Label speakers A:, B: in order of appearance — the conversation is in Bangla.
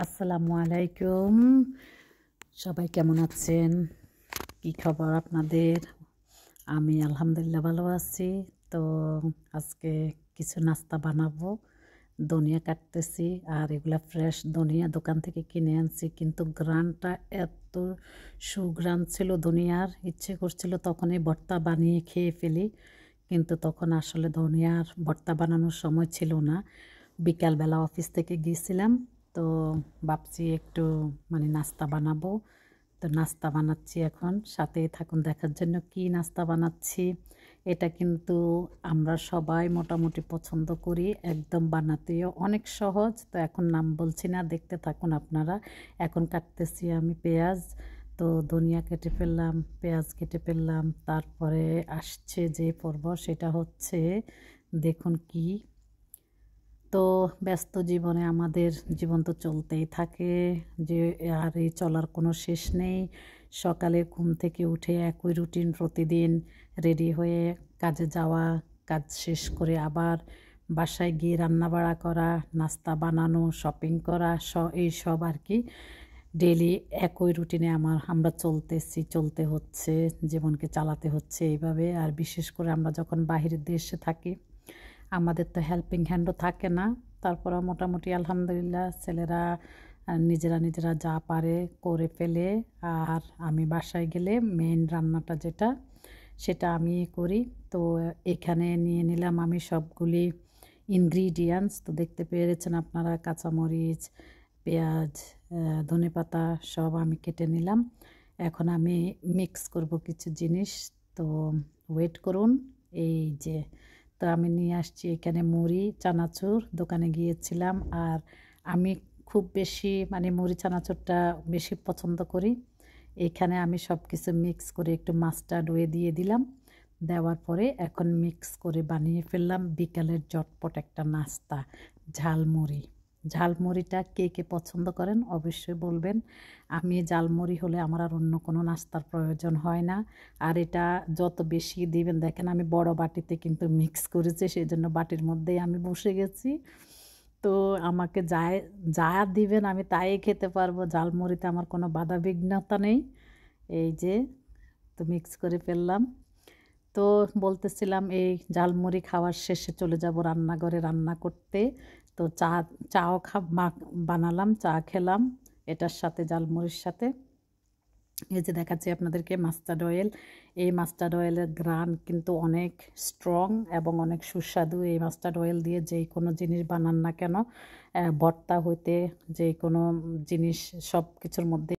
A: আসসালামু আলাইকুম। সবাই কেমন আছেন? কি খবর আপনাদের? আমি আলহামদুলিল্লাহ ভালো আছি। তো আজকে কিছু নাস্তা বানাবো। ধনিয়া কাটতেছি আর এগুলা ফ্রেশ ধনিয়া দোকান থেকে কিনে আনছি, কিন্তু ঘ্রাণটা এত সুঘ্রাণ ছিল ধনিয়ার, ইচ্ছে করছিল তখনই ভর্তা বানিয়ে খেয়ে ফেলি, কিন্তু তখন আসলে ধনিয়ার ভর্তা বানানোর সময় ছিল না। বিকালবেলা অফিস থেকে গিয়েছিলাম, তো ভাবছি একটু নাস্তা বানাবো। তো নাস্তা বানাচ্ছি, এখন সাথেই থাকুন দেখার জন্য কি নাস্তা বানাচ্ছি। এটা কিন্তু আমরা সবাই মোটামুটি পছন্দ করি, একদম বানাতেও অনেক সহজ। তো এখন নাম বলছি না, দেখতে থাকুন আপনারা। এখন কাটতেছি আমি পেঁয়াজ, তো ধনিয়া কেটে ফেললাম, পেঁয়াজ কেটে ফেললাম, তারপরে আসছে যে পর্ব সেটা হচ্ছে, দেখুন কি। তো ব্যস্ত জীবনে আমাদের জীবন তো চলতেই থাকে, যে আর এই চলার কোনো শেষ নেই। সকালে ঘুম থেকে উঠে একই রুটিন, প্রতিদিন রেডি হয়ে কাজে যাওয়া, কাজ শেষ করে আবার বাসায় গিয়ে রান্নাবাড়া করা, নাস্তা বানানো, শপিং করা, এই সব আর কি ডেলি একই রুটিনে আমরা চলতে হচ্ছে, জীবনকে চালাতে হচ্ছে এইভাবে। আর বিশেষ করে আমরা যখন বাহিরের দেশে থাকি, আমাদের তো হেল্পিং হ্যান্ডও থাকে না। তারপরে মোটামুটি আলহামদুলিল্লাহ ছেলেরা নিজেরা যা পারে করে ফেলে। আর আমি বাসায় গেলে মেইন রান্নাটা যেটা, সেটা আমি করি। তো এখানে নিয়ে নিলাম আমি সবগুলি ইনগ্রিডিয়েন্টস। তো দেখতে পেরেছেন আপনারা, কাঁচামরিচ, পেঁয়াজ, ধনেপাতা সব আমি কেটে নিলাম। এখন আমি মিক্স করব কিছু জিনিস। তো ওয়েট করুন। এই যে, তো আমি নিয়ে আসছি এখানে মুড়ি, চানাচুর। দোকানে গিয়েছিলাম, আর আমি খুব বেশি মুড়ি চানাচুরটা বেশি পছন্দ করি। এখানে আমি সব কিছু মিক্স করে একটু মাস্টার্ড দিয়ে দিলাম। দেওয়ার পরে এখন মিক্স করে বানিয়ে ফেললাম বিকালের ঝটপট একটা নাস্তা, ঝালমুড়ি। ঝালমুড়িটা কে কে পছন্দ করেন অবশ্যই বলবেন। আমি ঝালমুড়ি হলে আমার আর অন্য কোনো নাস্তার প্রয়োজন হয় না। আর এটা যত বেশি দিবেন, দেখেন আমি বড় বাটিতে কিন্তু মিক্স করেছি, সেই জন্য বাটির মধ্যেই আমি বসে গেছি। তো আমাকে যা দিবেন আমি তাই খেতে পারবো, ঝালমুড়িতে আমার কোনো বাধা বিঘ্নতা নেই। এই যে, তো মিক্স করে ফেললাম। তো বলতেছিলাম, এই ঝালমুড়ি খাওয়ার শেষে চলে যাব রান্নাঘরে রান্না করতে। তো চাও বানালাম, চা খেলাম এটার সাথে, ঝালমুড়ির সাথে। এই যে দেখাচ্ছি আপনাদেরকে মাস্টার্ড অয়েল। এই মাস্টার্ড অয়েলের ঘ্রাণ কিন্তু অনেক স্ট্রং এবং অনেক সুস্বাদু। এই মাস্টার্ড অয়েল দিয়ে যে কোনো জিনিস বানান না কেন, ভর্তা হইতে যে কোনো জিনিস, সব কিছুর মধ্যে